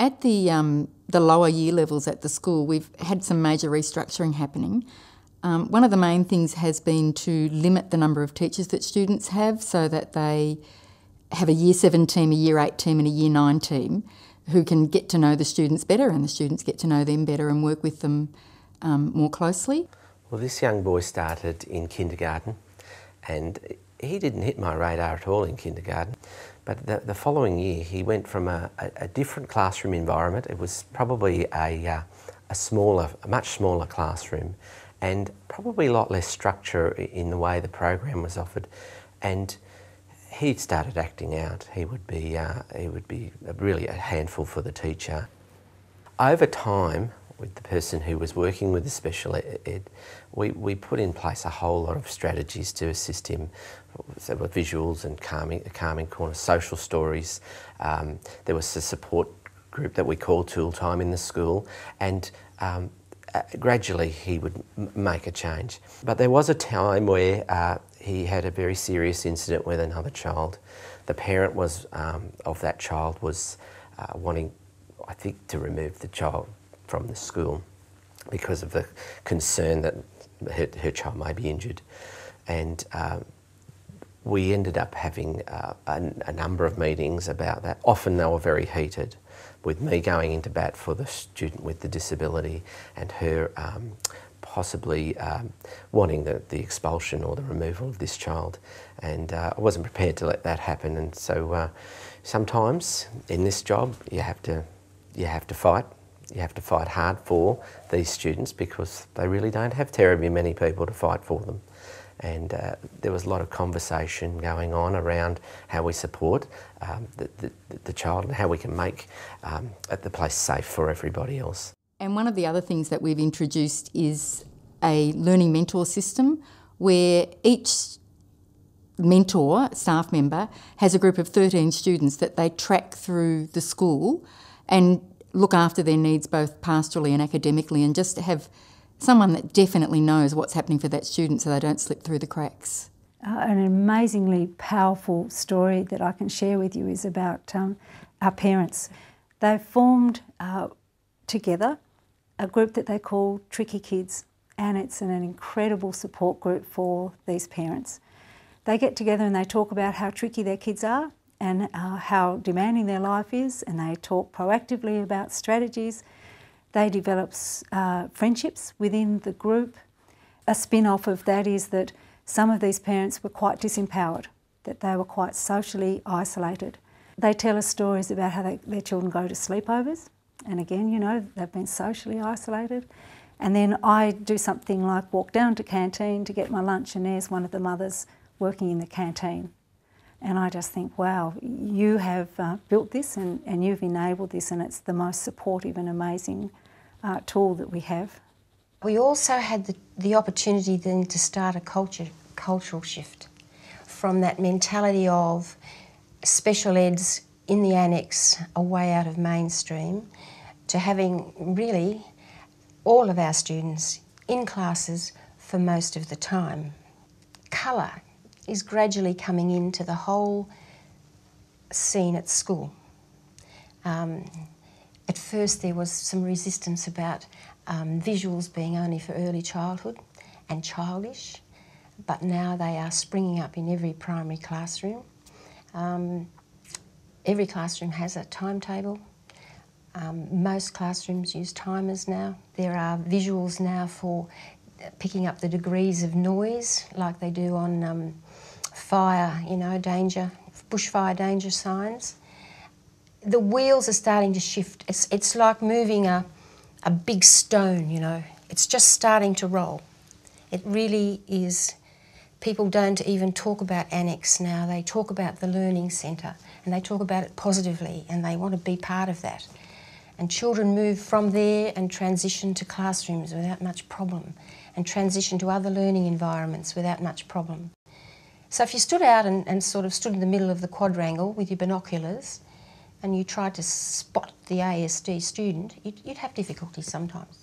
At the lower year levels at the school, we've had some major restructuring happening. One of the main things has been to limit the number of teachers that students have so that they have a Year 7 team, a Year 8 team and a Year 9 team who can get to know the students better and the students get to know them better and work with them more closely. Well, this young boy started in kindergarten and he didn't hit my radar at all in kindergarten. But the following year he went from a different classroom environment. It was probably a much smaller classroom and probably a lot less structure in the way the program was offered. And he started acting out. He would be really a handful for the teacher. Over time, with the person who was working with the special ed, we put in place a whole lot of strategies to assist him. So were visuals and calming corners, social stories. There was a support group that we called Tool Time in the school, and gradually he would make a change. But there was a time where he had a very serious incident with another child. The parent was of that child was wanting, I think, to remove the child from the school because of the concern that her child may be injured. And we ended up having a number of meetings about that. Often they were very heated, with me going into bat for the student with the disability and her possibly wanting the expulsion or the removal of this child. And I wasn't prepared to let that happen. And so sometimes in this job you have to fight. You have to fight hard for these students because they really don't have terribly many people to fight for them. And there was a lot of conversation going on around how we support the child and how we can make the place safe for everybody else. And one of the other things that we've introduced is a learning mentor system where each mentor, staff member, has a group of 13 students that they track through the school and look after their needs both pastorally and academically, and just have someone that definitely knows what's happening for that student so they don't slip through the cracks. An amazingly powerful story that I can share with you is about our parents. They've formed together a group that they call Tricky Kids, and it's an incredible support group for these parents. They get together and they talk about how tricky their kids are and how demanding their life is, and they talk proactively about strategies. They develop friendships within the group. A spin-off of that is that some of these parents were quite disempowered, that they were quite socially isolated. They tell us stories about how their children go to sleepovers, and again, you know, they've been socially isolated. And then I do something like walk down to canteen to get my lunch, and there's one of the mothers working in the canteen. And I just think, wow, you have built this and you've enabled this, and it's the most supportive and amazing tool that we have. We also had the opportunity then to start a cultural shift from that mentality of special eds in the annex, away out of mainstream, to having really all of our students in classes for most of the time. Colour is gradually coming into the whole scene at school. At first there was some resistance about visuals being only for early childhood and childish, but now they are springing up in every primary classroom. Every classroom has a timetable. Most classrooms use timers now. There are visuals now for picking up the degrees of noise, like they do on fire, you know, danger, bushfire danger signs. The wheels are starting to shift. It's like moving a big stone, you know. It's just starting to roll. It really is. People don't even talk about annex now. They talk about the learning centre, and they talk about it positively, and they want to be part of that. And children move from there and transition to classrooms without much problem, and transition to other learning environments without much problem. So if you stood out and sort of stood in the middle of the quadrangle with your binoculars and you tried to spot the ASD student, you'd have difficulty sometimes.